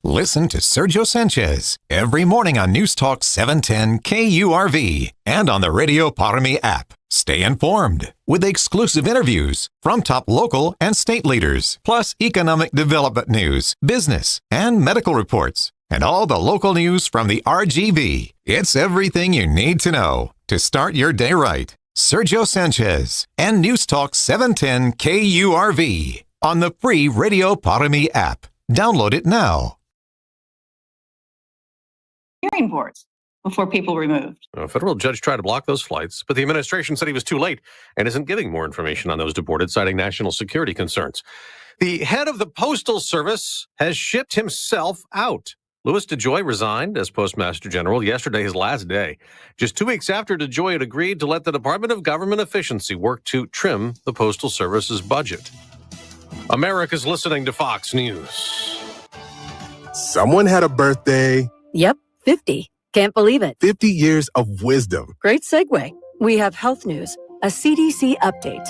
Listen to Sergio Sanchez every morning on News Talk 710 KURV and on the Radio Parami app. Stay informed with exclusive interviews from top local and state leaders, plus economic development news, business, and medical reports, and all the local news from the RGV. It's everything you need to know to start your day right. Sergio Sanchez and News Talk 710 KURV on the free Radio Parami app. Download it now. Hearing boards before people were removed. A federal judge tried to block those flights, but the administration said he was too late and isn't giving more information on those deported, citing national security concerns. The head of the Postal Service has shipped himself out. Louis DeJoy resigned as Postmaster General yesterday, his last day, just 2 weeks after DeJoy had agreed to let the Department of Government Efficiency work to trim the Postal Service's budget. America's listening to Fox News. Someone had a birthday. Yep, 50. Can't believe it. 50 years of wisdom. Great segue. We have health news, a CDC update.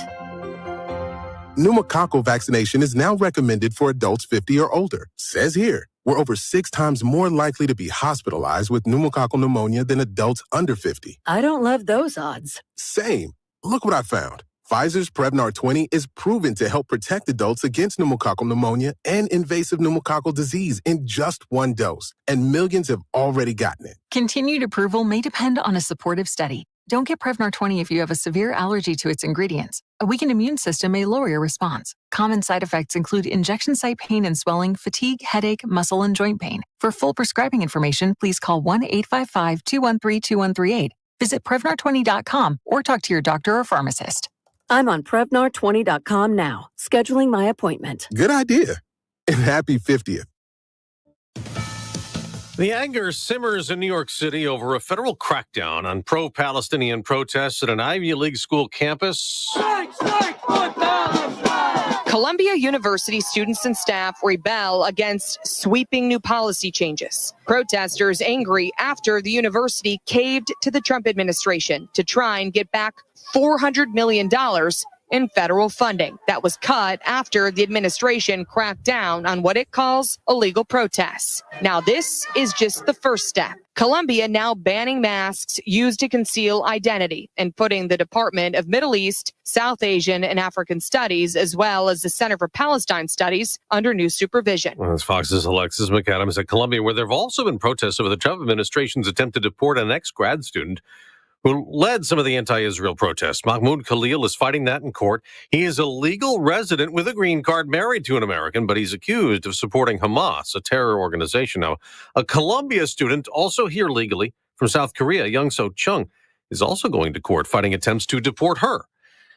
Pneumococcal vaccination is now recommended for adults 50 or older. Says here, we're over 6 times more likely to be hospitalized with pneumococcal pneumonia than adults under 50. I don't love those odds. Same. Look what I found. Pfizer's Prevnar 20 is proven to help protect adults against pneumococcal pneumonia and invasive pneumococcal disease in just 1 dose, and millions have already gotten it. Continued approval may depend on a supportive study. Don't get Prevnar 20 if you have a severe allergy to its ingredients. A weakened immune system may lower your response. Common side effects include injection site pain and swelling, fatigue, headache, muscle, and joint pain. For full prescribing information, please call 1-855-213-2138. Visit Prevnar20.com or talk to your doctor or pharmacist. I'm on Prevnar20.com now, scheduling my appointment. Good idea. And happy 50th. The anger simmers in New York City over a federal crackdown on pro-Palestinian protests at an Ivy League school campus. Strike, foot down, strike! Columbia University students and staff rebel against sweeping new policy changes. Protesters angry after the university caved to the Trump administration to try and get back $400 million in federal funding that was cut after the administration cracked down on what it calls illegal protests. Now, this is just the first step. Columbia now banning masks used to conceal identity and putting the Department of Middle East, South Asian, and African Studies, as well as the Center for Palestine Studies, under new supervision. Well, that's Fox's Alexis McAdams at Columbia, where there have also been protests over the Trump administration's attempt to deport an ex-grad student who led some of the anti-Israel protests. Mahmoud Khalil is fighting that in court. He is a legal resident with a green card married to an American, but he's accused of supporting Hamas, a terror organization. Now, a Columbia student, also here legally, from South Korea, Young-So Chung, is also going to court fighting attempts to deport her.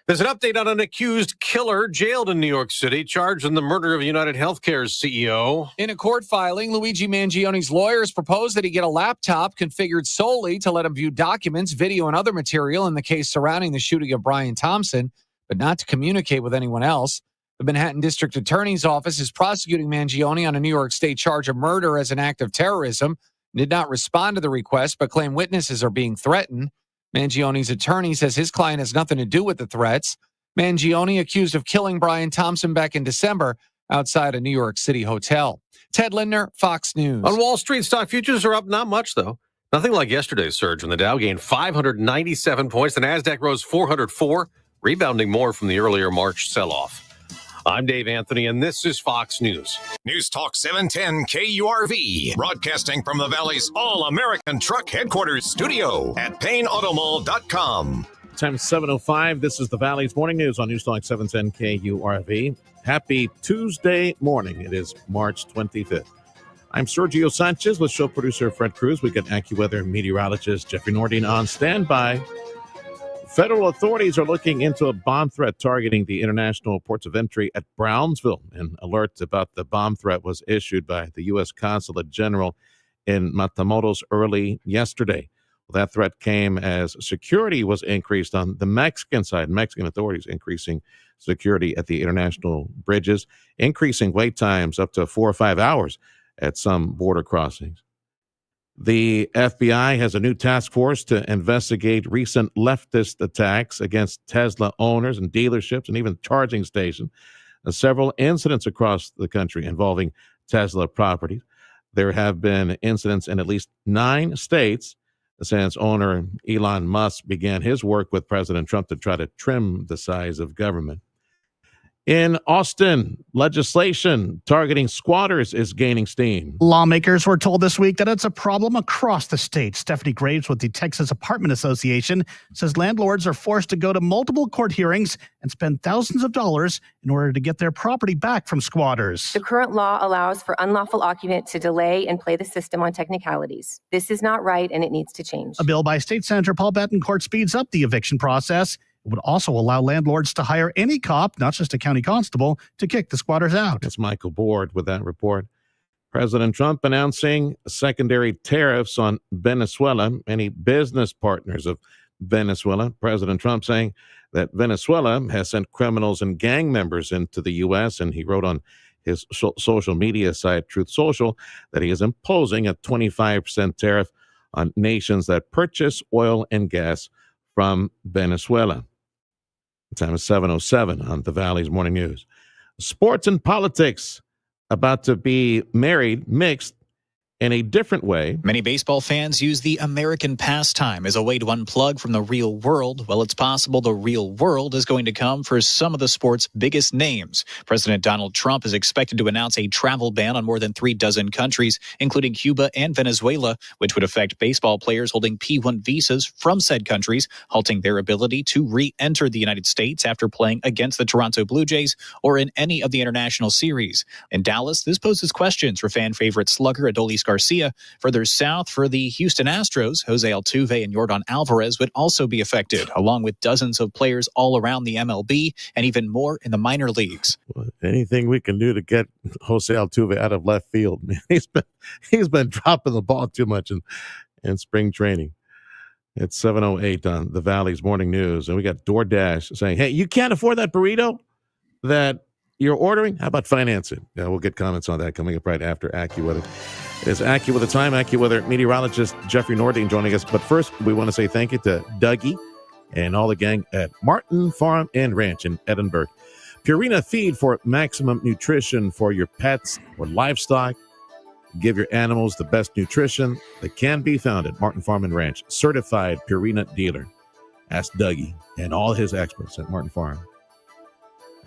There's an update on an accused killer jailed in New York City, charged in the murder of United Healthcare's CEO. In a court filing, Luigi Mangioni's lawyers proposed that he get a laptop configured solely to let him view documents, video, and other material in the case surrounding the shooting of Brian Thompson, but not to communicate with anyone else. The Manhattan District Attorney's Office is prosecuting Mangioni on a New York State charge of murder as an act of terrorism. Did not respond to the request, but claim witnesses are being threatened. Mangioni's attorney says his client has nothing to do with the threats. Mangioni accused of killing Brian Thompson back in December outside a New York City hotel. Ted Lindner, Fox News. On Wall Street, stock futures are up not much, though. Nothing like yesterday's surge when the Dow gained 597 points. The Nasdaq rose 404, rebounding more from the earlier March sell-off. I'm Dave Anthony, and this is Fox News. News Talk 710 KURV, broadcasting from the Valley's all-American truck headquarters studio at PayneAutomall.com. Time 7:05. This is the Valley's Morning News on News Talk 710 KURV. Happy Tuesday morning. It is March 25th. I'm Sergio Sanchez with show producer Fred Cruz. We got AccuWeather meteorologist Jeffrey Nordine on standby. Federal authorities are looking into a bomb threat targeting the international ports of entry at Brownsville. An alert about the bomb threat was issued by the U.S. Consulate General in Matamoros early yesterday. Well, that threat came as security was increased on the Mexican side. Mexican authorities increasing security at the international bridges, increasing wait times up to 4 or 5 hours at some border crossings. The FBI has a new task force to investigate recent leftist attacks against Tesla owners and dealerships and even charging stations. Several incidents across the country involving Tesla properties. there have been incidents in at least 9 states since owner Elon Musk began his work with President Trump to try to trim the size of government. In Austin, legislation targeting squatters is gaining steam. Lawmakers were told this week that it's a problem across the state. Stephanie Graves with the Texas Apartment Association says landlords are forced to go to multiple court hearings and spend thousands of dollars in order to get their property back from squatters. The current law allows for unlawful occupant to delay and play the system on technicalities. This is not right, and it needs to change. A bill by State Senator Paul Bettencourt speeds up the eviction process. It would also allow landlords to hire any cop, not just a county constable, to kick the squatters out. That's Michael Board with that report. President Trump announcing secondary tariffs on Venezuela, any business partners of Venezuela. President Trump saying that Venezuela has sent criminals and gang members into the U.S., and he wrote on his social media site, Truth Social, that he is imposing a 25% tariff on nations that purchase oil and gas from Venezuela. The time is 7:07 on the Valley's Morning News. Sports and politics about to be mixed in a different way. Many baseball fans use the American pastime as a way to unplug from the real world. Well, it's possible the real world is going to come for some of the sport's biggest names. President Donald Trump is expected to announce a travel ban on more than 36 countries, including Cuba and Venezuela, which would affect baseball players holding P-1 visas from said countries, halting their ability to re-enter the United States after playing against the Toronto Blue Jays or in any of the international series. In Dallas, this poses questions for fan favorite slugger Adolis Garcia. Further south, for the Houston Astros, Jose Altuve and Yordan Alvarez would also be affected, along with dozens of players all around the MLB and even more in the minor leagues. Well, anything we can do to get Jose Altuve out of left field. Man, he's been dropping the ball too much in spring training. It's 7:08 on the Valley's Morning News, and we got DoorDash saying, "Hey, you can't afford that burrito that you're ordering? How about finance it?" Yeah, we'll get comments on that coming up right after AccuWeather. It's AccuWeather time. AccuWeather meteorologist Jeffrey Nordine joining us. But first, we want to say thank you to Dougie and all the gang at Martin Farm and Ranch in Edinburgh. Purina Feed for maximum nutrition for your pets or livestock. Give your animals the best nutrition that can be found at Martin Farm and Ranch. Certified Purina dealer. Ask Dougie and all his experts at Martin Farm.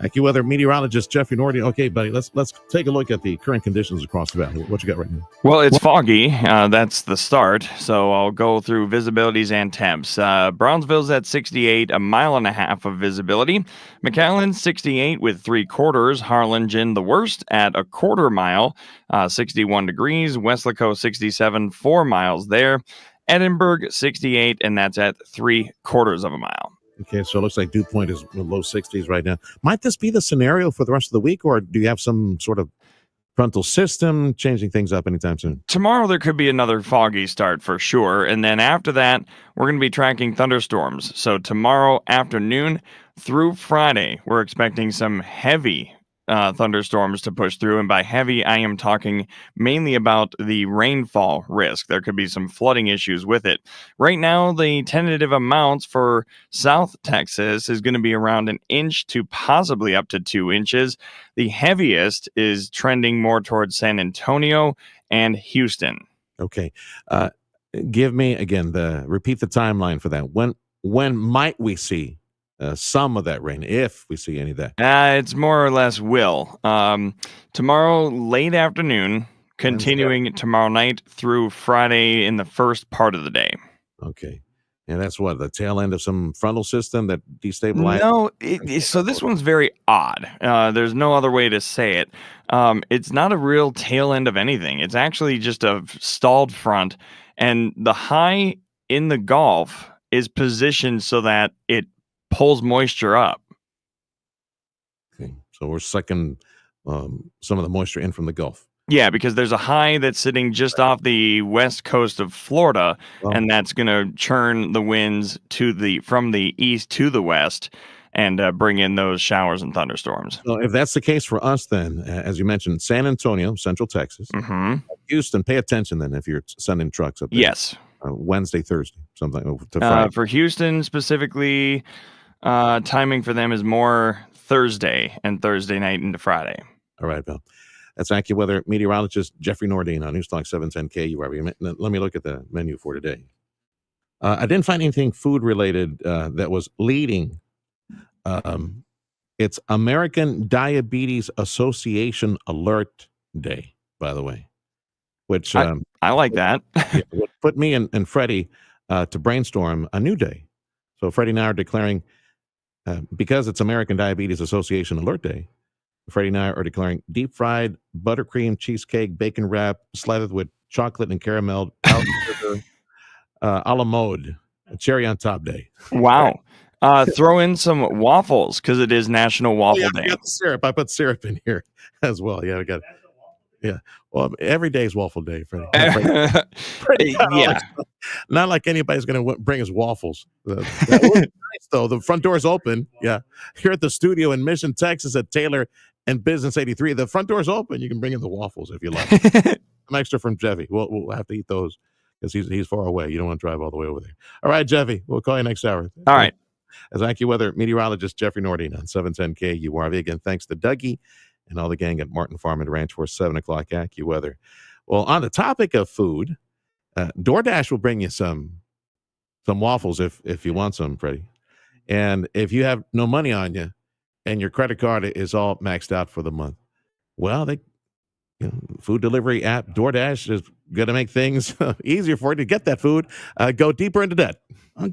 AccuWeather meteorologist Jeffrey Nordine. Okay, buddy, let's take a look at the current conditions across the valley. What you got right now? Well, it's foggy. That's the start. So I'll go through visibilities and temps. Brownsville's at 68, a mile and a half of visibility. McAllen, 68 with 3/4. Harlingen, the worst, at a quarter mile, 61 degrees. Weslaco, 67, 4 miles there. Edinburgh, 68, and that's at 3/4 of a mile. Okay, so it looks like Dew Point is in the low 60s right now. Might this be the scenario for the rest of the week, or do you have some sort of frontal system changing things up anytime soon? Tomorrow there could be another foggy start for sure, and then after that, we're going to be tracking thunderstorms. So tomorrow afternoon through Friday, we're expecting some heavy thunderstorms to push through, and by heavy, I am talking mainly about the rainfall risk. There could be some flooding issues with it. Right now, the tentative amounts for South Texas is going to be around 1 inch to possibly up to 2 inches. The heaviest is trending more towards San Antonio and Houston. Okay. Give me, again, repeat the timeline for that. When might we see some of that rain, if we see any of that? It's more or less will. Tomorrow late afternoon, continuing tomorrow night through Friday in the first part of the day. Okay. And that's what, the tail end of some frontal system that destabilized? No, so this one's very odd. There's no other way to say it. It's not a real tail end of anything. It's actually just a stalled front, and the high in the Gulf is positioned so that it pulls moisture up. Okay, so we're sucking some of the moisture in from the Gulf. Yeah, because there's a high that's sitting just off the west coast of Florida, and that's going to churn the winds from the east to the west and bring in those showers and thunderstorms. So if that's the case for us, then, as you mentioned, San Antonio, Central Texas, Houston, pay attention then if you're sending trucks up there. Yes. Wednesday, Thursday, something to Friday. For Houston specifically, timing for them is more Thursday and Thursday night into Friday. All right, Bill. That's AccuWeather meteorologist Jeffrey Nordine on Newstalk 710 KURV. Let me look at the menu for today. I didn't find anything food-related that was leading. It's American Diabetes Association Alert Day, by the way, which I like that. would put me and Freddie to brainstorm a new day. So Freddie and I are declaring, because it's American Diabetes Association Alert Day, Freddie and I are declaring deep-fried buttercream cheesecake bacon wrap slathered with chocolate and caramel powdered sugar, a la mode, a cherry on top day. Wow. Throw in some waffles because it is National Waffle Day. I got the syrup. I put syrup in here as well. Yeah, I got it. Yeah. Well, every day is waffle day, Freddie. Yeah. Not like anybody's going to bring us waffles. That would be nice, though. The front door's open. Yeah. Here at the studio in Mission, Texas at Taylor and Business 83. The front door's open. You can bring in the waffles if you like. Some extra from Jeffy. We'll have to eat those because he's far away. You don't want to drive all the way over there. All right, Jeffy. We'll call you next hour. All right. As AccuWeather meteorologist Jeffrey Nordine on 710 KURV. Again, thanks to Dougie and all the gang at Martin Farm and Ranch for 7 o'clock AccuWeather. Well, on the topic of food, DoorDash will bring you some waffles if you want some, Freddie. And if you have no money on you and your credit card is all maxed out for the month, well, food delivery app DoorDash is going to make things easier for you to get that food. Go deeper into debt.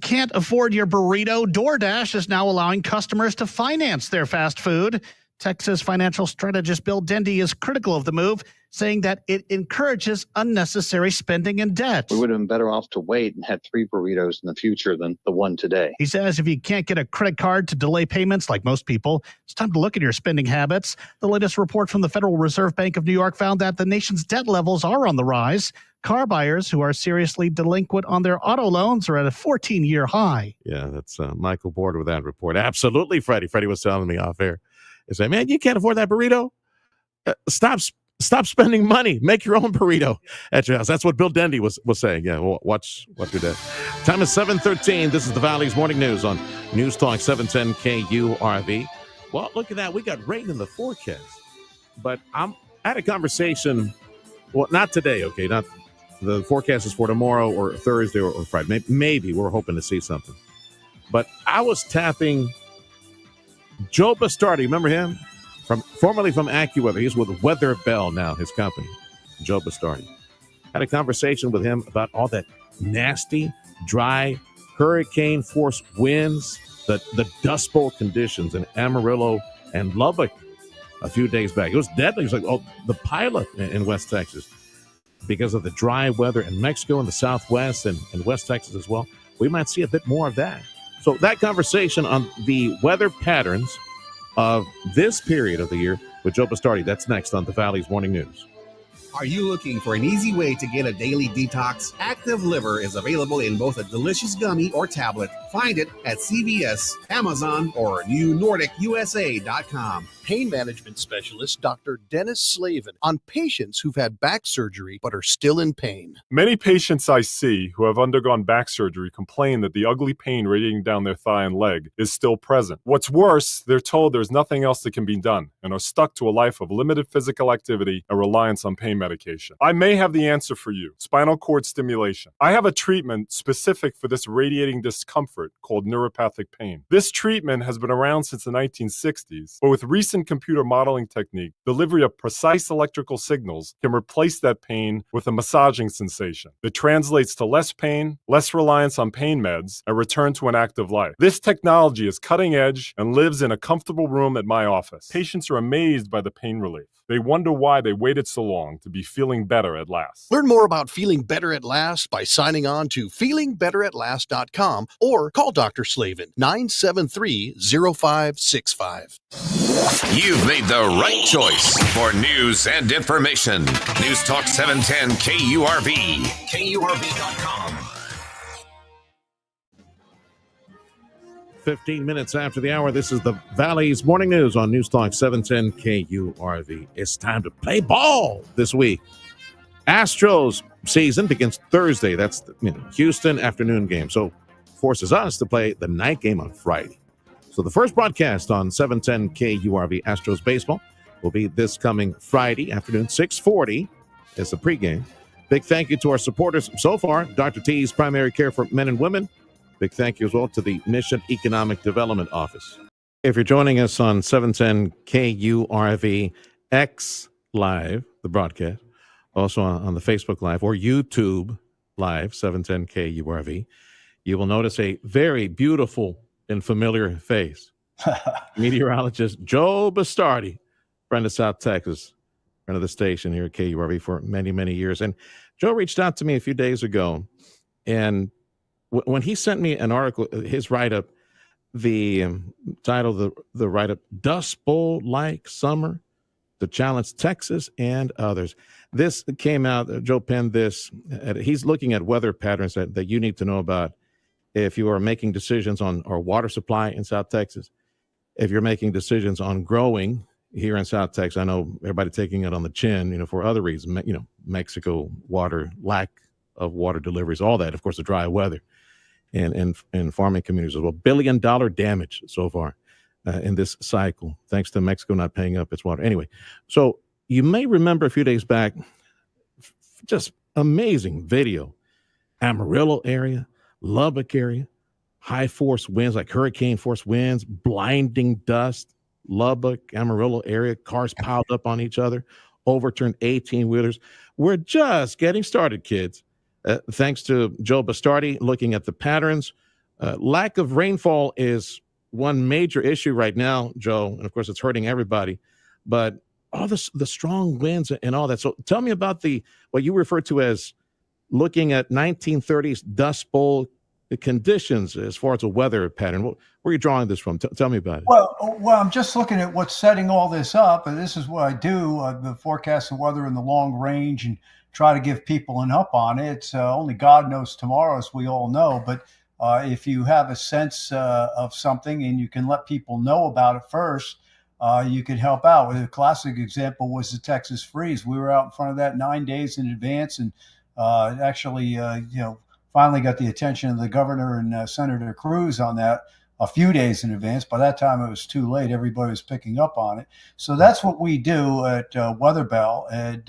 Can't afford your burrito? DoorDash is now allowing customers to finance their fast food. Texas financial strategist Bill Dendy is critical of the move, saying that it encourages unnecessary spending and debt. We would have been better off to wait and had 3 burritos in the future than the one today. He says if you can't get a credit card to delay payments like most people, it's time to look at your spending habits. The latest report from the Federal Reserve Bank of New York found that the nation's debt levels are on the rise. Car buyers who are seriously delinquent on their auto loans are at a 14-year high. Yeah, that's Michael Board with that report. Absolutely, Freddie. Freddie was telling me off air. He said, man, you can't afford that burrito? Stop spending money. Make your own burrito at your house. That's what Bill Dendy was saying. Yeah, watch your dad. Time is 7:13. This is the Valley's Morning News on News Talk 710 KURV. Well, look at that. We got rain in the forecast. But I had a conversation, well, not today, okay? Not the forecast is for tomorrow or Thursday or Friday. Maybe we're hoping to see something. But I was tapping Joe Bastardi, remember him? Formerly from AccuWeather. He's with Weather Bell now, his company. Joe Bastardi. Had a conversation with him about all that nasty, dry, hurricane-force winds, the Dust Bowl conditions in Amarillo and Lubbock a few days back. It was deadly. It was like the pilot in West Texas because of the dry weather in Mexico and the Southwest and West Texas as well. We might see a bit more of that. So that conversation on the weather patterns of this period of the year with Joe Bastardi, that's next on the Valley's Morning News. Are you looking for an easy way to get a daily detox? Active Liver is available in both a delicious gummy or tablet. Find it at CVS, Amazon, or NewNordicUSA.com. Pain management specialist Dr. Dennis Slavin on patients who've had back surgery but are still in pain. Many patients I see who have undergone back surgery complain that the ugly pain radiating down their thigh and leg is still present. What's worse, they're told there's nothing else that can be done and are stuck to a life of limited physical activity and reliance on pain medication. I may have the answer for you: spinal cord stimulation. I have a treatment specific for this radiating discomfort called neuropathic pain. This treatment has been around since the 1960s, but with recent computer modeling technique, delivery of precise electrical signals can replace that pain with a massaging sensation that translates to less pain, less reliance on pain meds, and return to an active life. This technology is cutting edge and lives in a comfortable room at my office. Patients are amazed by the pain relief. They wonder why they waited so long to be feeling better at last. Learn more about feeling better at last by signing on to feelingbetteratLast.com or call Dr. Slavin 973-0565. You've made the right choice for news and information. News Talk 710 KURV. KURV.com. 15 minutes after the hour, this is the Valley's Morning News on News Talk 710 KURV. It's time to play ball this week. Astros season begins Thursday. That's the Houston afternoon game. So forces us to play the night game on Friday. So the first broadcast on 710 KURV Astros baseball will be this coming Friday afternoon, 6:40 is the pregame. Big thank you to our supporters so far, Dr. T's Primary Care for Men and Women. Big thank you as well to the Mission Economic Development Office. If you're joining us on 710 KURV X Live, the broadcast, also on the Facebook Live or YouTube Live, 710 KURV, you will notice a very beautiful and familiar face. Meteorologist Joe Bastardi, friend of South Texas, friend of the station here at KURV for many, many years. And Joe reached out to me a few days ago, and when he sent me an article, his write-up, the title of the write-up, Dust Bowl-like Summer to Challenge Texas and Others. This came out, Joe penned this. He's looking at weather patterns that you need to know about if you are making decisions on our water supply in South Texas, if you're making decisions on growing here in South Texas. I know everybody taking it on the chin, for other reasons, Mexico water, lack of water deliveries, all that, of course, the dry weather and farming communities as well. $1 billion damage so far in this cycle, thanks to Mexico not paying up its water. Anyway, so you may remember a few days back, just amazing video, Amarillo area, Lubbock area, high force winds, like hurricane force winds, blinding dust, Lubbock, Amarillo area, cars piled up on each other, overturned 18-wheelers. We're just getting started, kids. Thanks to Joe Bastardi looking at the patterns. Lack of rainfall is one major issue right now, Joe, and of course it's hurting everybody, but all the strong winds and all that. So tell me about what you refer to as looking at 1930s Dust Bowl conditions as far as a weather pattern. Where are you drawing this from? Tell me about it. Well, I'm just looking at what's setting all this up, and this is what I do, the forecast of weather in the long range, and try to give people an up on it. It's only God knows tomorrow, as we all know, but if you have a sense of something and you can let people know about it first, you can help out. A classic example was the Texas freeze. We were out in front of that 9 days in advance, and actually, finally got the attention of the governor and Senator Cruz on that a few days in advance. By that time, it was too late. Everybody was picking up on it. So that's what we do at Weather Bell. And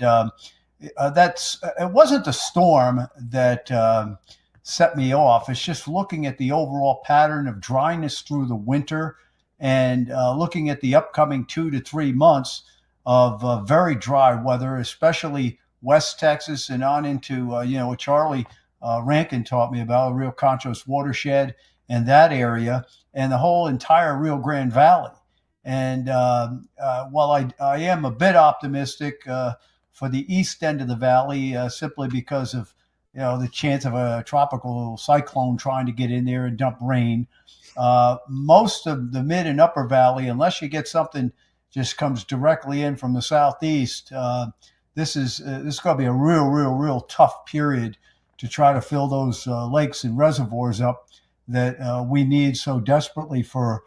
it wasn't the storm that set me off. It's just looking at the overall pattern of dryness through the winter and looking at the upcoming 2 to 3 months of very dry weather, especially West Texas and on into, what Charlie Rankin taught me about, a Rio Conchos watershed and that area, and the whole entire Rio Grande Valley. And while I am a bit optimistic for the east end of the valley, simply because of the chance of a tropical cyclone trying to get in there and dump rain, most of the mid and upper valley, unless you get something just comes directly in from the southeast, this is going to be a real tough period to try to fill those lakes and reservoirs up that we need so desperately for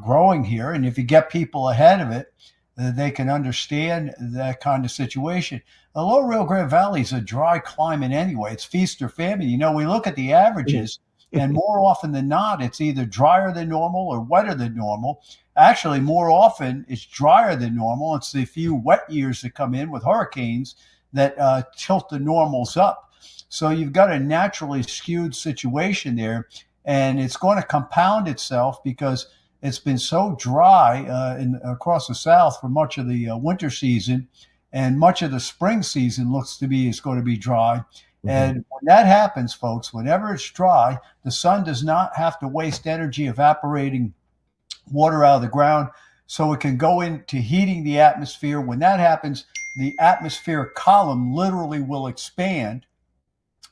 growing here. And if you get people ahead of it, they can understand that kind of situation. The lower Rio Grande Valley is a dry climate anyway. It's feast or famine. We look at the averages, and more often than not, it's either drier than normal or wetter than normal. Actually, more often, it's drier than normal. It's the few wet years that come in with hurricanes that tilt the normals up. So you've got a naturally skewed situation there, and it's going to compound itself because it's been so dry across the South for much of the winter season, and much of the spring season is going to be dry. Mm-hmm. And when that happens, folks, whenever it's dry, the sun does not have to waste energy evaporating water out of the ground, so it can go into heating the atmosphere. When that happens, the atmospheric column literally will expand.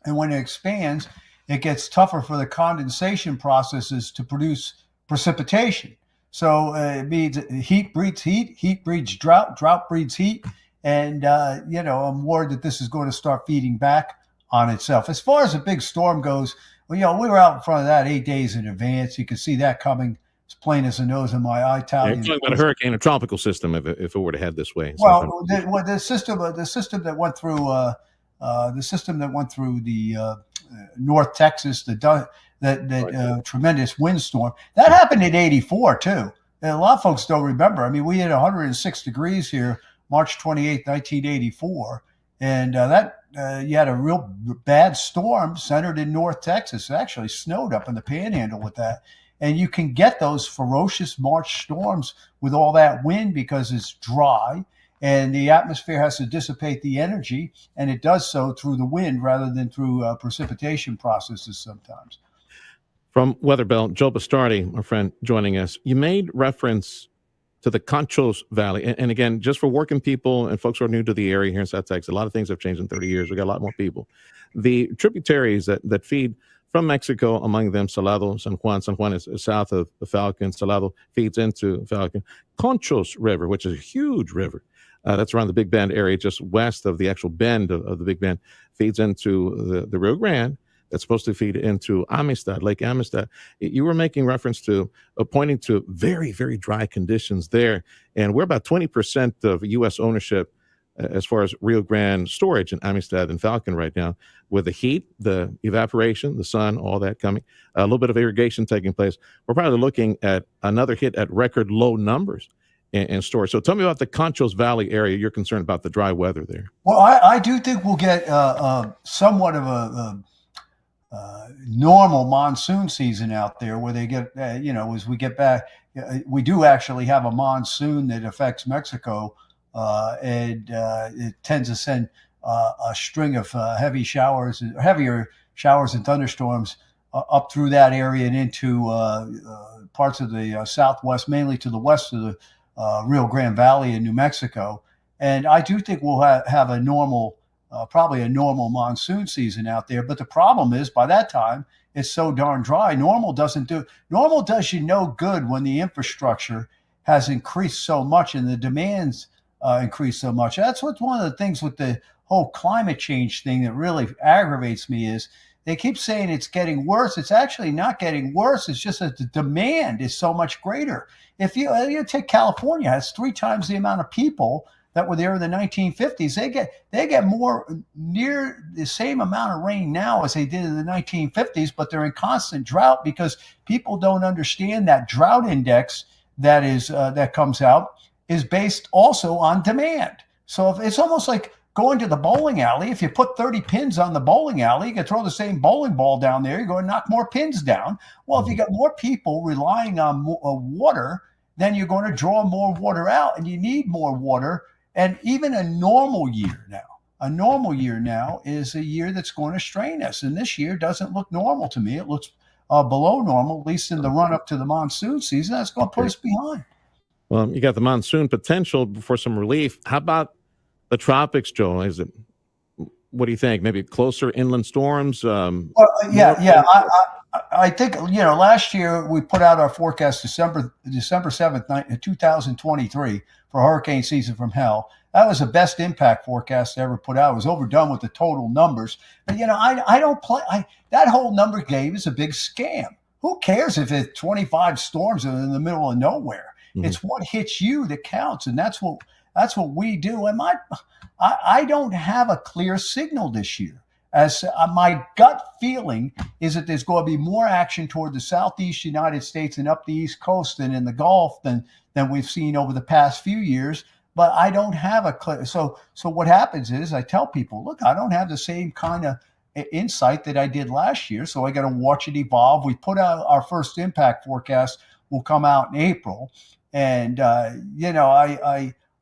And when it expands, it gets tougher for the condensation processes to produce precipitation. So it means heat breeds heat, heat breeds drought, drought breeds heat. And, I'm worried that this is going to start feeding back on itself. As far as a big storm goes, we were out in front of that 8 days in advance. You can see that coming as plain as the nose in my Italian. You're talking about a hurricane, a tropical system, if it were to head this way. Well, the system that went through the North Texas, that tremendous windstorm, that happened in '84 too. And a lot of folks don't remember. I mean, we had 106 degrees here, March 28th, 1984. And you had a real bad storm centered in North Texas. It actually snowed up in the Panhandle with that. And you can get those ferocious March storms with all that wind because it's dry and the atmosphere has to dissipate the energy, and it does so through the wind rather than through precipitation processes sometimes. From Weather Bell, Joe Bastardi, our friend, joining us. You made reference to the Conchos Valley. And again, just for working people and folks who are new to the area here in South Texas, a lot of things have changed in 30 years. We got a lot more people. The tributaries that feed from Mexico, among them Salado, San Juan. San Juan is south of the Falcon. Salado feeds into Falcon. Conchos River, which is a huge river, that's around the Big Bend area, just west of the actual bend of the Big Bend, feeds into the Rio Grande. That's supposed to feed into Amistad, Lake Amistad. You were making reference to pointing to very, very dry conditions there. And we're about 20% of U.S. ownership as far as Rio Grande storage in Amistad and Falcon right now, with the heat, the evaporation, the sun, all that coming, a little bit of irrigation taking place. We're probably looking at another hit at record low numbers in storage. So tell me about the Conchos Valley area. You're concerned about the dry weather there. Well, I do think we'll get somewhat of a normal monsoon season out there where they get, as we get back, we do actually have a monsoon that affects Mexico, and it tends to send a string of heavier showers and thunderstorms up through that area and into parts of the southwest, mainly to the west of the Rio Grande Valley in New Mexico. And I do think we'll have a normal, probably a normal monsoon season out there. But the problem is, by that time, it's so darn dry. Normal does you no good when the infrastructure has increased so much and the demands increased so much. That's what's one of the things with the whole climate change thing that really aggravates me is they keep saying it's getting worse. It's actually not getting worse. It's just that the demand is so much greater. If you take California, it's 3 times the amount of people that were there in the 1950s. They get more, near the same amount of rain now as they did in the 1950s, but they're in constant drought because people don't understand that drought index that comes out is based also on demand. So if it's almost like going to the bowling alley. If you put 30 pins on the bowling alley, you can throw the same bowling ball down there. You're going to knock more pins down. Well, if you got more people relying on water, then you're going to draw more water out, and you need more water. And even a normal year now is a year that's going to strain us. And this year doesn't look normal to me. It looks below normal, at least in the run up to the monsoon season. That's going to put us behind. Well, you got the monsoon potential for some relief. How about the tropics, Joe? What do you think? Maybe closer inland storms? I think, last year we put out our forecast December 7th, 2023 for hurricane season from hell. That was the best impact forecast ever put out. It was overdone with the total numbers. But, I don't play. That whole number game is a big scam. Who cares if it's 25 storms in the middle of nowhere? Mm-hmm. It's what hits you that counts. And that's what we do. And I don't have a clear signal this year. As my gut feeling is that there's going to be more action toward the southeast United States and up the East Coast and in the Gulf than we've seen over the past few years. But I don't have a clear. So what happens is I tell people, look, I don't have the same kind of insight that I did last year. So I got to watch it evolve. We put out our first impact forecast will come out in April. And,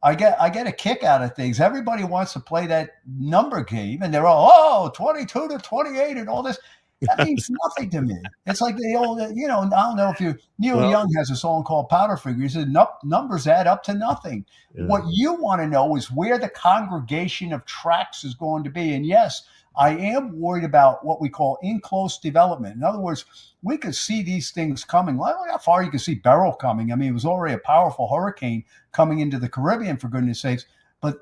I get a kick out of things. Everybody wants to play that number game, and they're all 22 to 28 and all this. That means nothing to me. It's like the old, I don't know if Neil Young has a song called Powderfinger. He said numbers add up to nothing. Yeah. What you want to know is where the congregation of tracks is going to be. And yes, I am worried about what we call in-close development. In other words, we could see these things coming. Look how far you can see Beryl coming. I mean, it was already a powerful hurricane coming into the Caribbean, for goodness sakes. But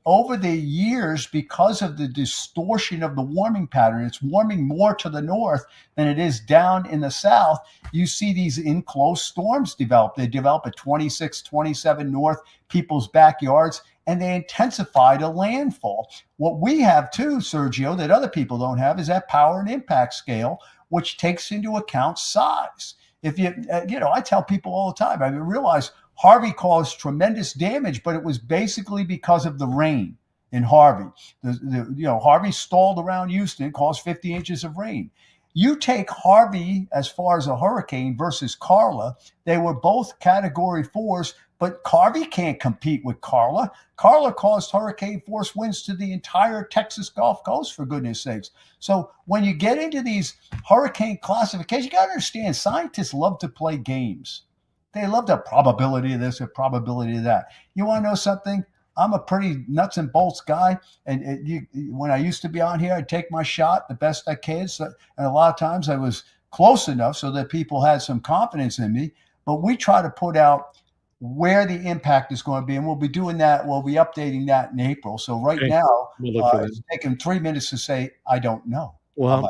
over the years, because of the distortion of the warming pattern, it's warming more to the north than it is down in the south. You see these in-close storms develop. They develop at 26, 27 north, people's backyards, and they intensify to landfall. What we have too, Sergio, that other people don't have is that power and impact scale, which takes into account size. if you, I tell people all the time, I realize Harvey caused tremendous damage, but it was basically because of the rain in Harvey. Harvey stalled around Houston, caused 50 inches of rain. You take Harvey as far as a hurricane versus Carla, they were both category 4s, but Harvey can't compete with Carla. Carla caused hurricane force winds to the entire Texas Gulf Coast, for goodness sakes. So when you get into these hurricane classifications, you got to understand scientists love to play games. They love the probability of this or probability of that. You want to know something? I'm a pretty nuts and bolts guy. And when I used to be on here, I'd take my shot the best I can. So, and a lot of times I was close enough so that people had some confidence in me. But we try to put out where the impact is going to be. And we'll be doing that. We'll be updating that in April. So right now, it's taken 3 minutes to say, I don't know. Well,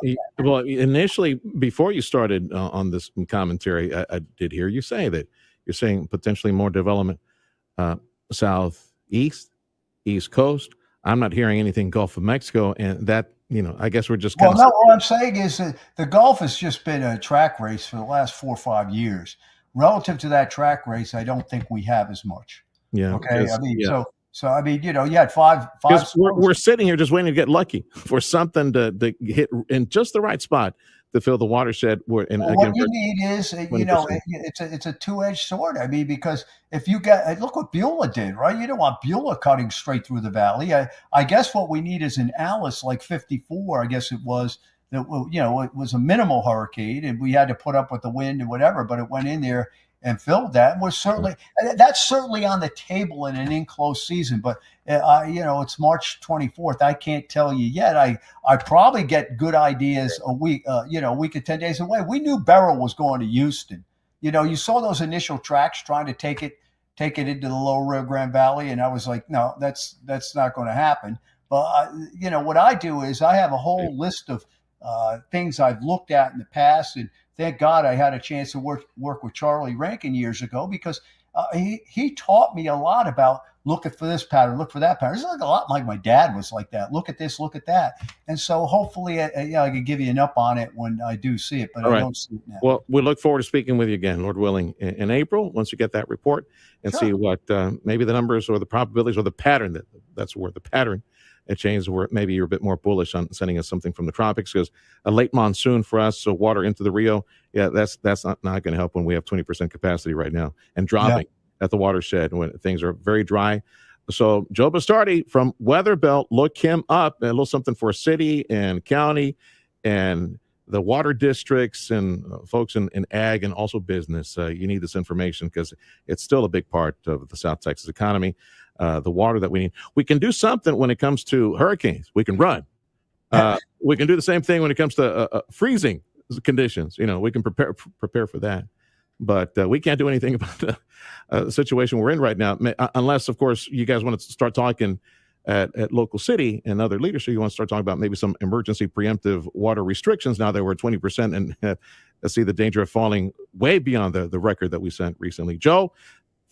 initially, before you started on this commentary, I did hear you say that you're saying potentially more development southeast, East Coast. I'm not hearing anything Gulf of Mexico, and that, I guess we're just kind of. No, what I'm saying is that the Gulf has just been a track race for the last 4 or 5 years. Relative to that track race, I don't think we have as much. Yeah. Okay. So I mean, you had five. We're sitting here just waiting to get lucky for something to hit in just the right spot to fill the watershed. What you need is, it's a two-edged sword. I mean, because if you look what Beulah did, right? You don't want Beulah cutting straight through the valley. I guess what we need is an Alice like 54. I guess it was that it was a minimal hurricane, and we had to put up with the wind and whatever, but it went in there and filled that. And that's certainly on the table in an enclosed season. But it's March 24th. I can't tell you yet. I probably get good ideas a week, a week to 10 days away. We knew Beryl was going to Houston. You saw those initial tracks trying to take it into the Lower Rio Grande Valley, and I was like, no, that's not going to happen. But what I do is I have a whole list of things I've looked at in the past, and thank God I had a chance to work with Charlie Rankin years ago, because he taught me a lot about looking for this pattern, look for that pattern. It's like a lot like my dad was like that. Look at this, look at that. And so hopefully I can give you an up on it when I do see it, but I don't see it now. Well, we look forward to speaking with you again, Lord willing, in April, once you get that report and see what maybe the numbers or the probabilities or the pattern, that's where the pattern it changed, where maybe you're a bit more bullish on sending us something from the tropics, because a late monsoon for us, so water into the Rio, that's not going to help when we have 20% capacity right now and dropping at the watershed when things are very dry. So Joe Bastardi from Weather Belt, look him up. A little something for city and county and the water districts and folks in ag and also business. You need this information because it's still a big part of the South Texas economy. The water that we need. We can do something when it comes to hurricanes. We can run. We can do the same thing when it comes to freezing conditions. We can prepare for that. But we can't do anything about the situation we're in right now, unless, of course, you guys want to start talking at local city and other leadership. You want to start talking about maybe some emergency preemptive water restrictions now that we're at 20% and see the danger of falling way beyond the record that we sent recently. Joe,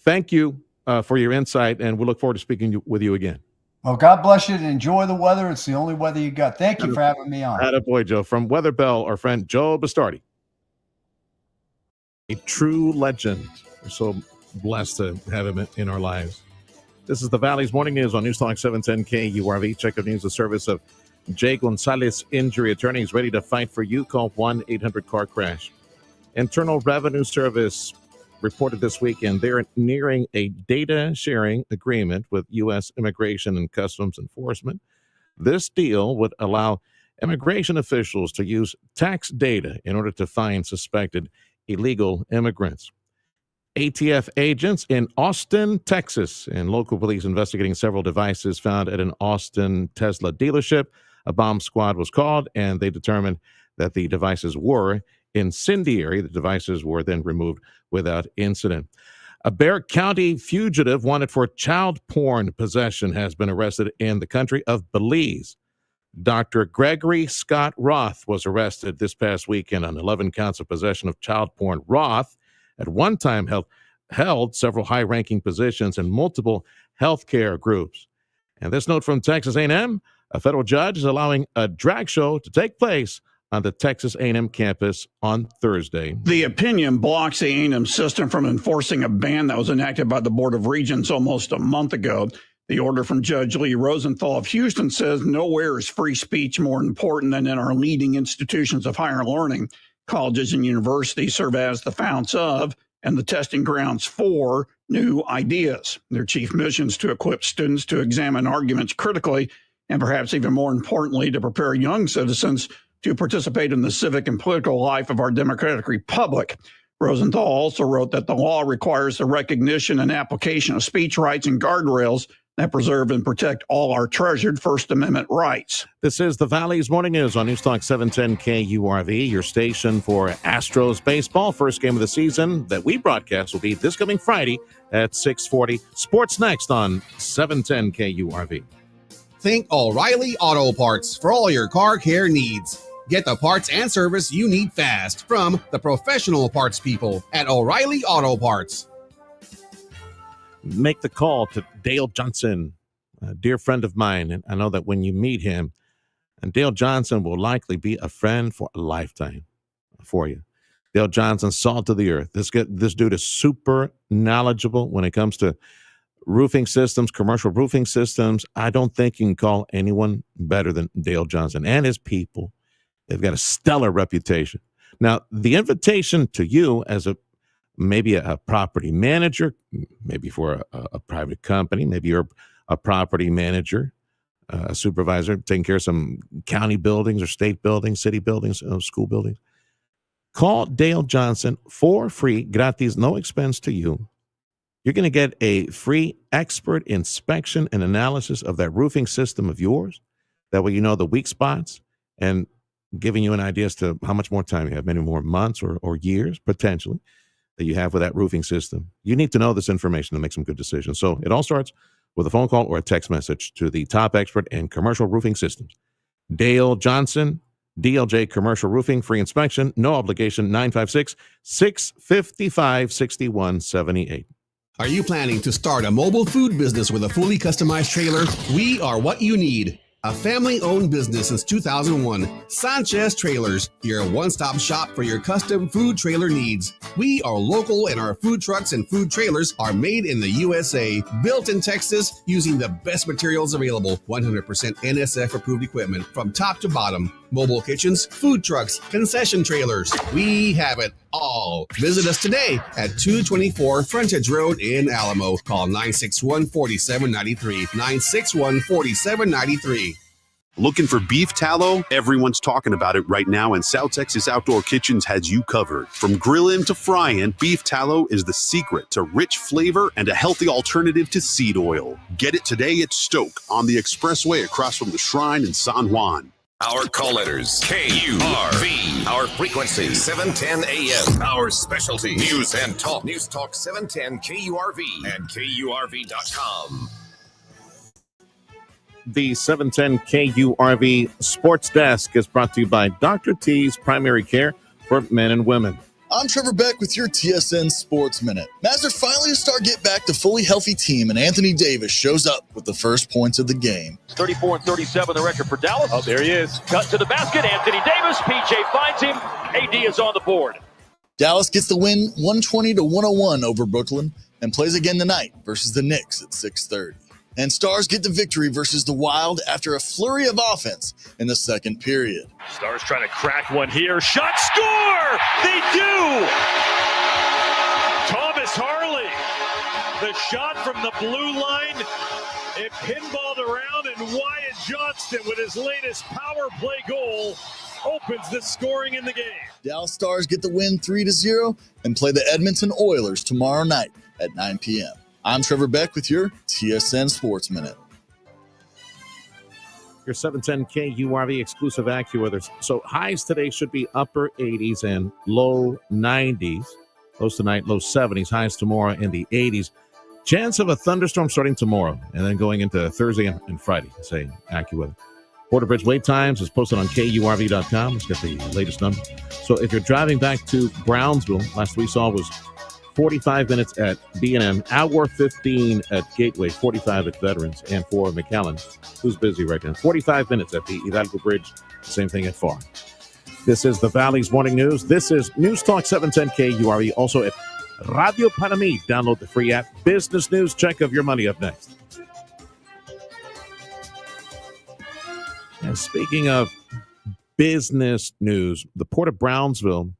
thank you for your insight, and we look forward to speaking with you again. Well, God bless you and enjoy the weather. It's the only weather you got. Thank you for having me on. Attaboy, Joe. From Weather Bell, our friend Joe Bastardi. A true legend. We're so blessed to have him in our lives. This is the Valley's Morning News on News Talk 710 KURV. Check out news, the service of Jay Gonzalez, injury attorney, is ready to fight for you. Call 1-800-CAR-CRASH. Internal Revenue Service reported this weekend they're nearing a data sharing agreement with U.S. Immigration and Customs Enforcement. This deal would allow immigration officials to use tax data in order to find suspected illegal immigrants. ATF agents in Austin, Texas, and local police investigating several devices found at an Austin Tesla dealership. A bomb squad was called, and they determined that the devices were incendiary. The devices were then removed without incident. A Bexar County fugitive wanted for child porn possession has been arrested in the country of Belize. Dr. Gregory Scott Roth was arrested this past weekend on 11 counts of possession of child porn. Roth at one time held several high-ranking positions in multiple healthcare groups. And this note from Texas A&M, a federal judge is allowing a drag show to take place on the Texas A&M campus on Thursday. The opinion blocks the A&M system from enforcing a ban that was enacted by the Board of Regents almost a month ago. The order from Judge Lee Rosenthal of Houston says nowhere is free speech more important than in our leading institutions of higher learning. Colleges and universities serve as the founts of and the testing grounds for new ideas. Their chief mission is to equip students to examine arguments critically and perhaps even more importantly, to prepare young citizens to participate in the civic and political life of our democratic republic. Rosenthal also wrote that the law requires the recognition and application of speech rights and guardrails that preserve and protect all our treasured First Amendment rights. This is the Valley's Morning News on Newstalk 710 KURV, your station for Astros baseball. First game of the season that we broadcast will be this coming Friday at 6:40. Sports next on 710 KURV. Think O'Reilly Auto Parts for all your car care needs. Get the parts and service you need fast from the professional parts people at O'Reilly Auto Parts. Make the call to Dale Johnson, a dear friend of mine. And I know that when you meet him, and Dale Johnson will likely be a friend for a lifetime for you. Dale Johnson, salt of the earth. This dude is super knowledgeable when it comes to roofing systems, commercial roofing systems. I don't think you can call anyone better than Dale Johnson and his people. They've got a stellar reputation. Now, the invitation to you as maybe a property manager, maybe for a private company, maybe you're a property manager, a supervisor, taking care of some county buildings or state buildings, city buildings, school buildings. Call Dale Johnson for free, gratis, no expense to you. You're going to get a free expert inspection and analysis of that roofing system of yours. That way you know the weak spots and giving you an idea as to how much more time you have, many more months or years, potentially, that you have with that roofing system. You need to know this information to make some good decisions. So it all starts with a phone call or a text message to the top expert in commercial roofing systems. Dale Johnson, DLJ Commercial Roofing, free inspection, no obligation, 956-655-6178. Are you planning to start a mobile food business with a fully customized trailer? We are what you need. A family-owned business since 2001, Sanchez Trailers, your one-stop shop for your custom food trailer needs. We are local and our food trucks and food trailers are made in the USA, built in Texas using the best materials available, 100% NSF-approved equipment from top to bottom. Mobile kitchens, food trucks, concession trailers. We have it all. Visit us today at 224 Frontage Road in Alamo. Call 961-4793, 961-4793. Looking for beef tallow? Everyone's talking about it right now, and South Texas Outdoor Kitchens has you covered. From grilling to frying, beef tallow is the secret to rich flavor and a healthy alternative to seed oil. Get it today at Stoke on the expressway across from the Shrine in San Juan. Our call letters, KURV. Our frequency, 710 AM. Our specialty, news and talk. News Talk 710 KURV and KURV.com. The 710 KURV Sports Desk is brought to you by Dr. T's Primary Care for Men and Women. I'm Trevor Beck with your TSN Sports Minute. Mavs are finally to start get back to fully healthy team, and Anthony Davis shows up with the first points of the game. 34-37, the record for Dallas. Oh, there he is. Cut to the basket. Anthony Davis. PJ finds him. AD is on the board. Dallas gets the win 120-101 over Brooklyn and plays again tonight versus the Knicks at 6:30. And Stars get the victory versus the Wild after a flurry of offense in the second period. Stars trying to crack one here. Shot, score! They do! Thomas Harley. The shot from the blue line. It pinballed around, and Wyatt Johnston with his latest power play goal opens the scoring in the game. Dallas Stars get the win 3-0 and play the Edmonton Oilers tomorrow night at 9 p.m. I'm Trevor Beck with your TSN Sports Minute. Your 710 KURV exclusive AccuWeather. So highs today should be upper 80s and low 90s. Lows tonight, low 70s. Highs tomorrow in the 80s. Chance of a thunderstorm starting tomorrow and then going into Thursday and Friday, say AccuWeather. Porter Bridge wait times is posted on KURV.com. Let's get the latest number. So if you're driving back to Brownsville, last we saw was 45 minutes at B&M, hour 15 at Gateway, 45 at Veterans, and for McAllen, who's busy right now. 45 minutes at the Hidalgo Bridge, same thing at FAR. This is the Valley's Morning News. This is News Talk 710 KURV. Also at Radio Para Mi. Download the free app. Business News. Check of your money up next. And speaking of business news, the Port of Brownsville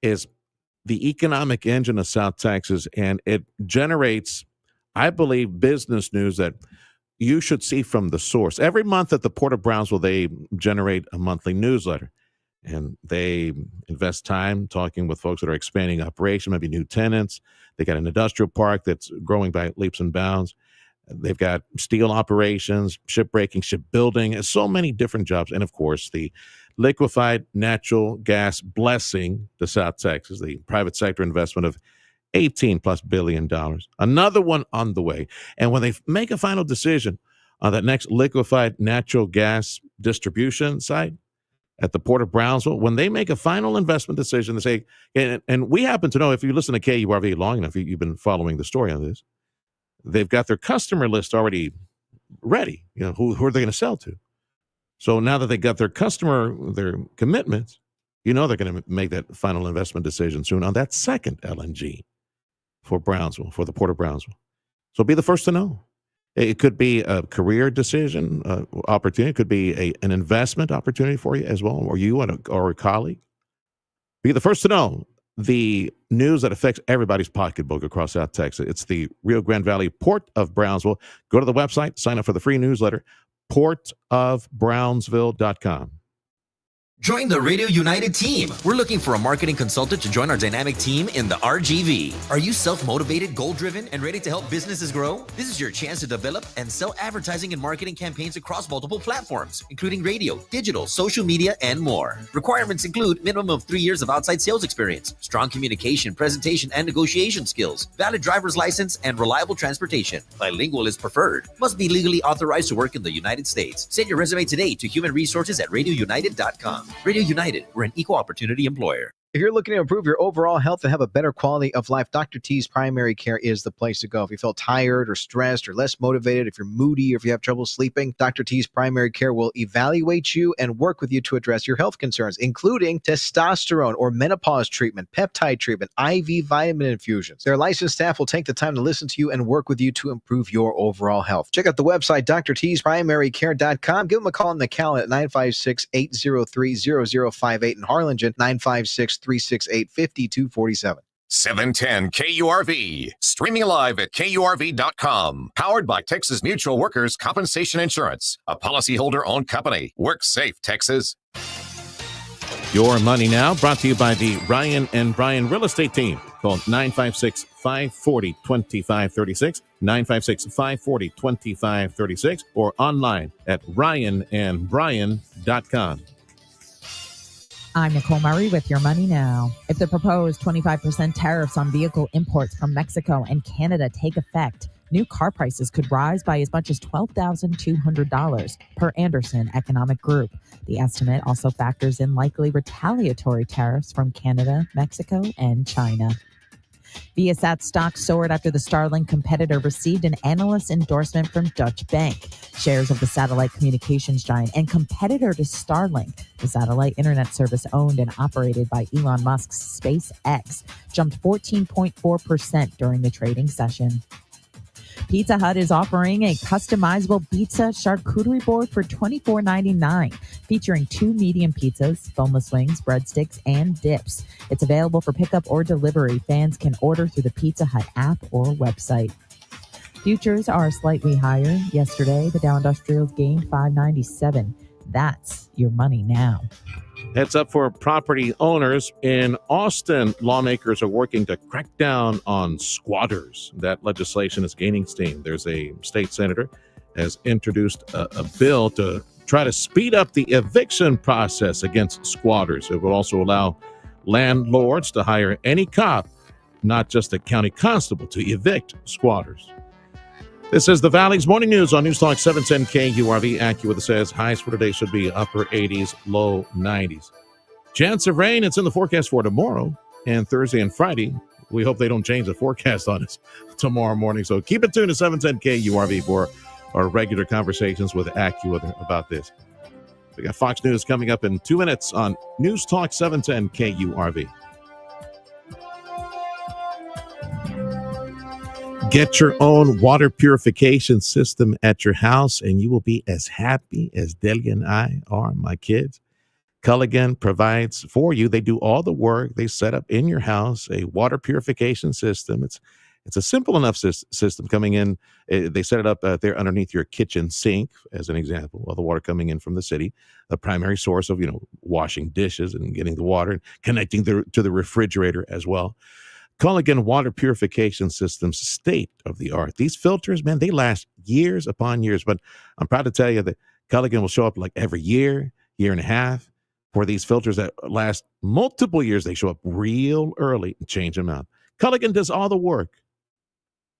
is the economic engine of South Texas, and it generates, I believe, business news that you should see from the source. Every month at the Port of Brownsville, they generate a monthly newsletter, and they invest time talking with folks that are expanding operation, maybe new tenants. They got an industrial park that's growing by leaps and bounds. They've got steel operations, shipbreaking, shipbuilding, so many different jobs. And, of course, the liquefied natural gas blessing to South Texas, the private sector investment of $18+ billion. Another one on the way. And when they make a final decision on that next liquefied natural gas distribution site at the Port of Brownsville, when they make a final investment decision, they say, and we happen to know, if you listen to KURV long enough, you've been following the story on this, they've got their customer list already ready. You know, who are they going to sell to? So now that they got their commitments, you know they're going to make that final investment decision soon on that second LNG for Brownsville, for the Port of Brownsville. So be the first to know. It could be a career decision opportunity. It could be an investment opportunity for you as well, or you or a colleague. Be the first to know the news that affects everybody's pocketbook across South Texas. It's the Rio Grande Valley Port of Brownsville. Go to the website, sign up for the free newsletter, portofbrownsville.com. Join the Radio United team. We're looking for a marketing consultant to join our dynamic team in the RGV. Are you self-motivated, goal-driven, and ready to help businesses grow? This is your chance to develop and sell advertising and marketing campaigns across multiple platforms, including radio, digital, social media, and more. Requirements include minimum of 3 years of outside sales experience, strong communication, presentation, and negotiation skills, valid driver's license, and reliable transportation. Bilingual is preferred. Must be legally authorized to work in the United States. Send your resume today to humanresources@radiounited.com. Radio United, we're an equal opportunity employer. If you're looking to improve your overall health and have a better quality of life, Dr. T's Primary Care is the place to go. If you feel tired or stressed or less motivated, if you're moody or if you have trouble sleeping, Dr. T's Primary Care will evaluate you and work with you to address your health concerns, including testosterone or menopause treatment, peptide treatment, IV vitamin infusions. Their licensed staff will take the time to listen to you and work with you to improve your overall health. Check out the website, drtsprimarycare.com. Give them a call on the calendar at 956-803-0058 in Harlingen, 956-368-5247. 710 KURV. Streaming live at KURV.com. Powered by Texas Mutual Workers Compensation Insurance. A policyholder-owned company. Work safe, Texas. Your Money Now, brought to you by the Ryan and Brian Real Estate Team. Call 956-540-2536, 956-540-2536, or online at ryanandbrian.com. I'm Nicole Murray with Your Money Now. If the proposed 25% tariffs on vehicle imports from Mexico and Canada take effect, new car prices could rise by as much as $12,200 per Anderson Economic Group. The estimate also factors in likely retaliatory tariffs from Canada, Mexico, and China. Viasat stock soared after the Starlink competitor received an analyst endorsement from Deutsche Bank. Shares of the satellite communications giant and competitor to Starlink, the satellite internet service owned and operated by Elon Musk's SpaceX, jumped 14.4% during the trading session. Pizza Hut is offering a customizable pizza charcuterie board for $24.99, featuring 2 medium pizzas, boneless wings, breadsticks, and dips. It's available for pickup or delivery. Fans can order through the Pizza Hut app or website. Futures are slightly higher. Yesterday, the Dow Industrials gained 597. That's Your Money Now. Heads up for property owners. In Austin, lawmakers are working to crack down on squatters. That legislation is gaining steam. There's a state senator has introduced a bill to try to speed up the eviction process against squatters. It will also allow landlords to hire any cop, not just a county constable, to evict squatters. This is the Valley's Morning News on News Talk 710 KURV. AccuWeather says highs for today should be upper 80s, low 90s. Chance of rain, it's in the forecast for tomorrow and Thursday and Friday. We hope they don't change the forecast on us tomorrow morning. So keep it tuned to 710 KURV for our regular conversations with AccuWeather about this. We got Fox News coming up in 2 minutes on News Talk 710 KURV. Get your own water purification system at your house, and you will be as happy as Delia and I are, my kids. Culligan provides for you. They do all the work. They set up in your house a water purification system. It's a simple enough system coming in. They set it up there underneath your kitchen sink, as an example, of the water coming in from the city, the primary source of, washing dishes and getting the water and connecting to the refrigerator as well. Culligan water purification systems, state of the art. These filters, man, they last years upon years. But I'm proud to tell you that Culligan will show up like every year and a half. For these filters that last multiple years, they show up real early and change them out. Culligan does all the work.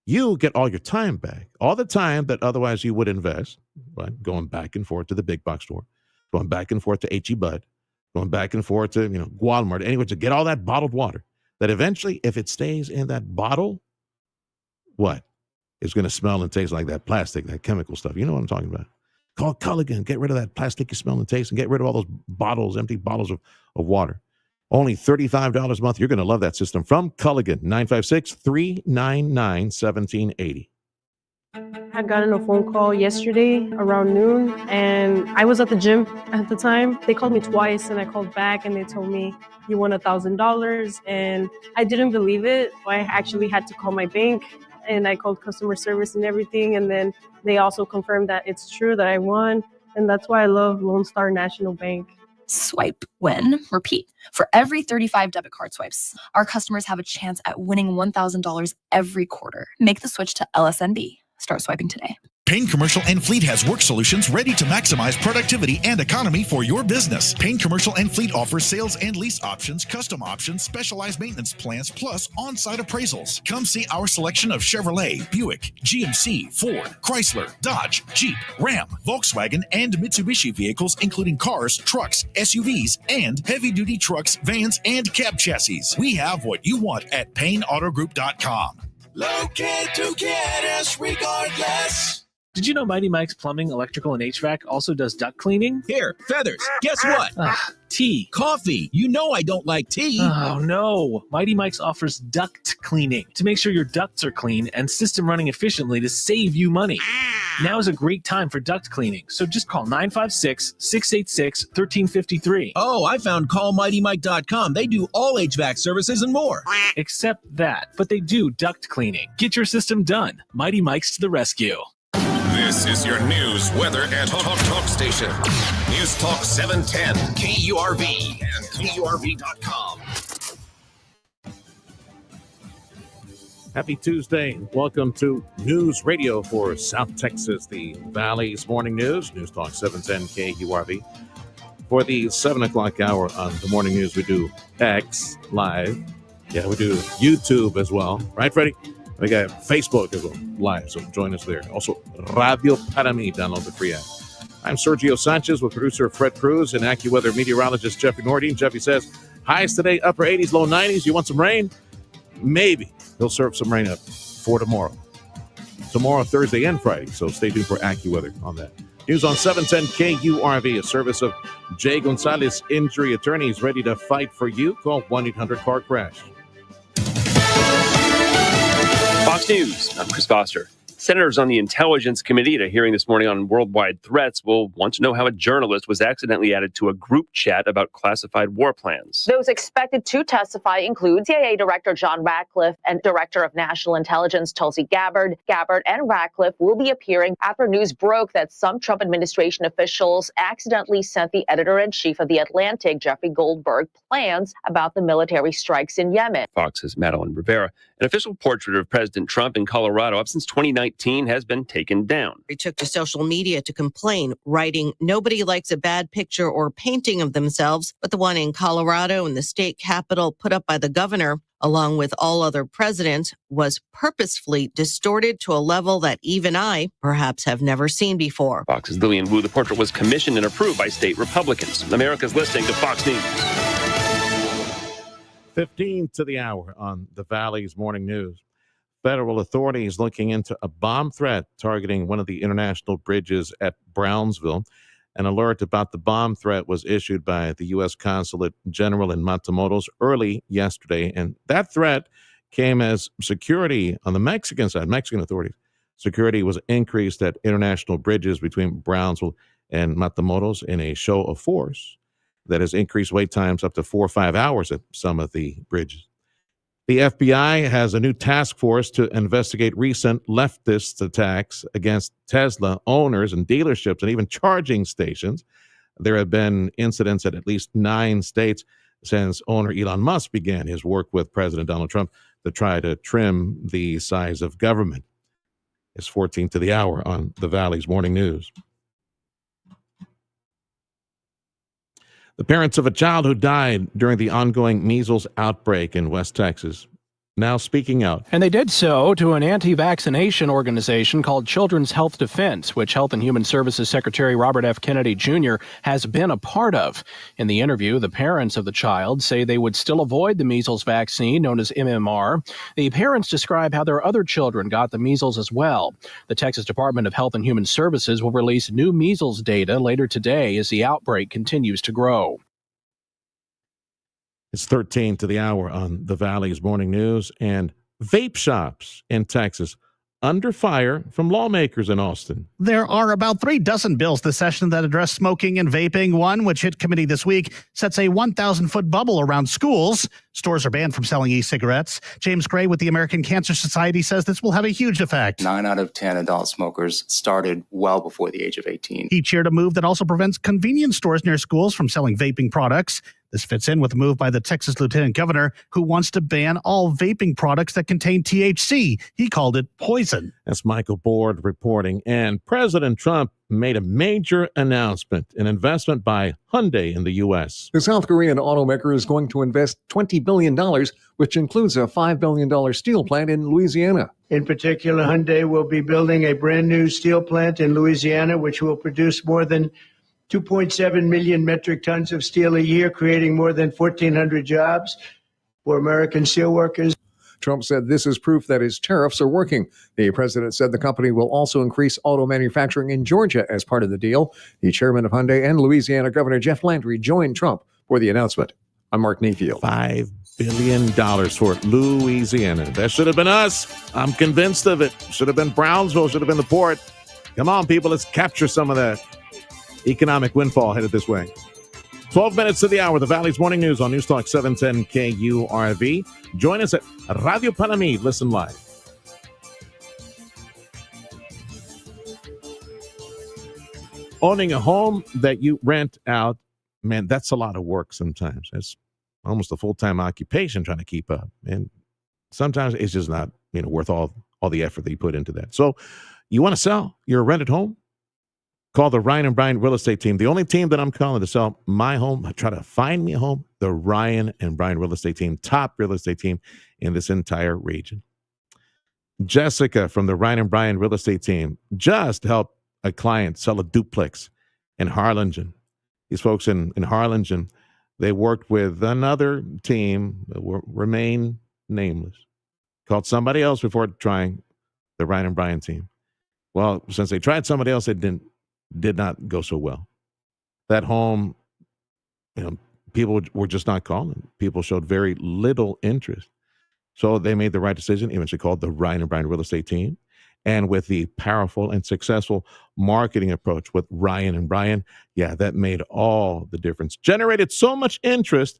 You get all your time back, all the time that otherwise you would invest, right? Going back and forth to the big box store, going back and forth to H-E Bud, going back and forth to Walmart, anyway, to get all that bottled water. That eventually, if it stays in that bottle, what? It's going to smell and taste like that plastic, that chemical stuff. You know what I'm talking about. Call Culligan. Get rid of that plasticky smell and taste and get rid of all those bottles, empty bottles of water. Only $35 a month. You're going to love that system. From Culligan, 956-399-1780. I had gotten a phone call yesterday around noon, and I was at the gym at the time. They called me twice, and I called back, and they told me, you won $1,000, and I didn't believe it. I actually had to call my bank, and I called customer service and everything, and then they also confirmed that it's true that I won, and that's why I love Lone Star National Bank. Swipe, win, repeat. For every 35 debit card swipes, our customers have a chance at winning $1,000 every quarter. Make the switch to LSNB. Start swiping today. Payne Commercial and Fleet has work solutions ready to maximize productivity and economy for your business. Payne Commercial and Fleet offers sales and lease options, custom options, specialized maintenance plans, plus on-site appraisals. Come see our selection of Chevrolet, Buick, GMC, Ford, Chrysler, Dodge, Jeep, Ram, Volkswagen, and Mitsubishi vehicles, including cars, trucks, SUVs, and heavy-duty trucks, vans, and cab chassis. We have what you want at PayneAutoGroup.com. Locate to get us regardless. Did you know Mighty Mike's Plumbing, Electrical, and HVAC also does duct cleaning? Here, Feathers, guess what? Tea. Coffee. You know I don't like tea. Oh, no. Mighty Mike's offers duct cleaning to make sure your ducts are clean and system running efficiently to save you money. Now is a great time for duct cleaning, so just call 956-686-1353. Oh, I found callmightymike.com. They do all HVAC services and more. Except that, but they do duct cleaning. Get your system done. Mighty Mike's to the rescue. This is your news, weather, and talk station. News Talk 710, KURV, and KURV.com. Happy Tuesday. Welcome to News Radio for South Texas, the Valley's Morning News. News Talk 710 KURV. For the 7 o'clock hour on the morning news, we do X Live. Yeah, we do YouTube as well. Right, Freddie? We got Facebook as well, live, so join us there. Also, Radio Para Mi, download the free app. I'm Sergio Sanchez with producer Fred Cruz and AccuWeather meteorologist Jeffrey Nordine. Jeffy says, highs today, upper 80s, low 90s. You want some rain? Maybe. He'll serve some rain up for tomorrow. Tomorrow, Thursday, and Friday, so stay tuned for AccuWeather on that. News on 710 KURV, a service of Jay Gonzalez Injury Attorneys, ready to fight for you. Call 1-800-CAR-CRASH. Fox News, I'm Chris Foster. Senators on the Intelligence Committee at a hearing this morning on worldwide threats will want to know how a journalist was accidentally added to a group chat about classified war plans. Those expected to testify include CIA Director John Ratcliffe and Director of National Intelligence Tulsi Gabbard. Gabbard and Ratcliffe will be appearing after news broke that some Trump administration officials accidentally sent the editor-in-chief of The Atlantic, Jeffrey Goldberg, plans about the military strikes in Yemen. Fox's Madeline Rivera. An official portrait of President Trump in Colorado up since 2019 has been taken down. He took to social media to complain, writing, "Nobody likes a bad picture or painting of themselves, but the one in Colorado in the state capitol put up by the governor, along with all other presidents, was purposefully distorted to a level that even I, perhaps, have never seen before." Fox's Lillian Wu. The portrait was commissioned and approved by state Republicans. America's listening to Fox News. 15 to the hour on the Valley's Morning News. Federal authorities looking into a bomb threat targeting one of the international bridges at Brownsville. An alert about the bomb threat was issued by the U.S. Consulate General in Matamoros early yesterday, and that threat came as security on the Mexican side, Mexican authorities. Security was increased at international bridges between Brownsville and Matamoros in a show of force that has increased wait times up to 4 or 5 hours at some of the bridges. The FBI has a new task force to investigate recent leftist attacks against Tesla owners and dealerships and even charging stations. There have been incidents at least 9 states since owner Elon Musk began his work with President Donald Trump to try to trim the size of government. It's 14 to the hour on the Valley's Morning News. The parents of a child who died during the ongoing measles outbreak in West Texas now speaking out. And they did so to an anti-vaccination organization called Children's Health Defense, which Health and Human Services Secretary Robert F. Kennedy Jr. has been a part of. In the interview, the parents of the child say they would still avoid the measles vaccine, known as MMR. The parents describe how their other children got the measles as well. The Texas Department of Health and Human Services will release new measles data later today as the outbreak continues to grow. It's 13 to the hour on the Valley's Morning News. And vape shops in Texas under fire from lawmakers in Austin. There are about 3 dozen bills this session that address smoking and vaping. One, which hit committee this week, sets a 1,000-foot bubble around schools. Stores are banned from selling e-cigarettes. James Gray with the American Cancer Society says this will have a huge effect. 9 out of 10 adult smokers started well before the age of 18. He cheered a move that also prevents convenience stores near schools from selling vaping products. This fits in with a move by the Texas Lieutenant Governor who wants to ban all vaping products that contain THC. He called it poison. That's Michael Board reporting. And President Trump made a major announcement, an investment by Hyundai in the U.S. The South Korean automaker is going to invest $20 billion, which includes a $5 billion steel plant in Louisiana. In particular, Hyundai will be building a brand new steel plant in Louisiana, which will produce more than 2.7 million metric tons of steel a year, creating more than 1,400 jobs for American steelworkers. Trump said this is proof that his tariffs are working. The president said the company will also increase auto manufacturing in Georgia as part of the deal. The chairman of Hyundai and Louisiana Governor Jeff Landry joined Trump for the announcement. I'm Mark Neafield. $5 billion for Louisiana. That should have been us. I'm convinced of it. Should have been Brownsville. Should have been the port. Come on, people. Let's capture some of that economic windfall headed this way. 12 minutes to the hour, the Valley's Morning News on News Talk 710 KURV. Join us at Radio Panamid. Listen live. Owning a home that you rent out, man, that's a lot of work sometimes. It's almost a full-time occupation trying to keep up. And sometimes it's just not, worth all the effort that you put into that. So you want to sell your rented home? Call the Ryan and Brian Real Estate Team. The only team that I'm calling to sell my home, try to find me a home, the Ryan and Brian Real Estate Team, top real estate team in this entire region. Jessica from the Ryan and Brian Real Estate Team just helped a client sell a duplex in Harlingen. These folks in Harlingen, they worked with another team that will remain nameless, called somebody else before trying the Ryan and Brian team. Well, since they tried somebody else, it did not go so well. That home, people were just not calling. People showed very little interest. So they made the right decision, eventually called the Ryan and Brian Real Estate Team. And with the powerful and successful marketing approach with Ryan and Brian, that made all the difference. Generated so much interest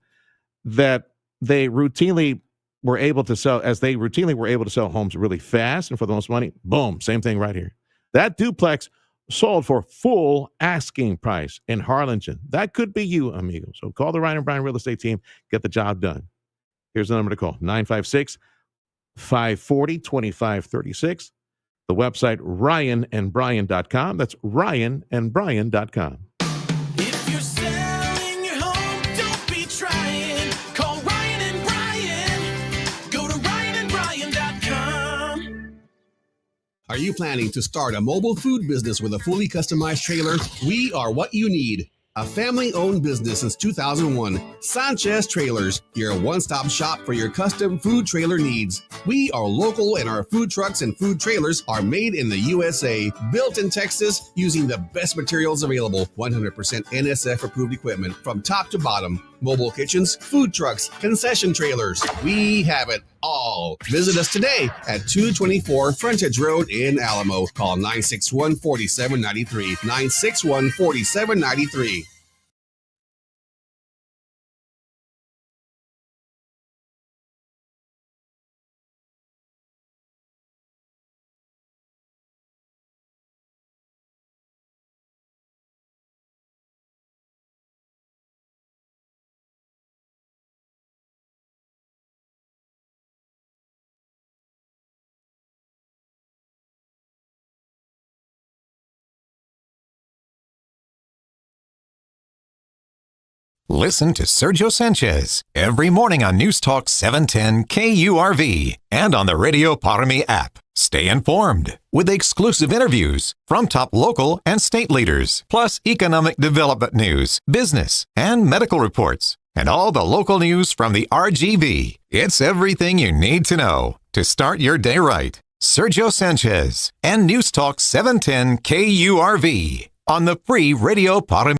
that they routinely were able to sell, homes really fast and for the most money. Boom, same thing right here. That duplex sold for full asking price in Harlingen. That could be you, amigo. So call the Ryan and Brian Real Estate Team. Get the job done. Here's the number to call, 956-540-2536. The website, ryanandbrian.com. That's ryanandbrian.com. If you're selling your home, don't be trying. Call Ryan and Brian. Go to ryanandbrian.com. Are you planning to start a mobile food business with a fully customized trailer? We are what you need. a family-owned business since 2001. Sanchez Trailers, your one-stop shop for your custom food trailer needs. We are local and our food trucks and food trailers are made in the USA, built in Texas using the best materials available. 100% NSF-approved equipment from top to bottom. Mobile kitchens, food trucks, concession trailers. We have it all. Visit us today at 224 Frontage Road in Alamo. Call 961-4793. 961-4793. Listen to Sergio Sanchez every morning on News Talk 710 KURV and on the Radio Parami app. Stay informed with exclusive interviews from top local and state leaders, plus economic development news, business, and medical reports, and all the local news from the RGV. It's everything you need to know to start your day right. Sergio Sanchez and News Talk 710 KURV on the free Radio Parami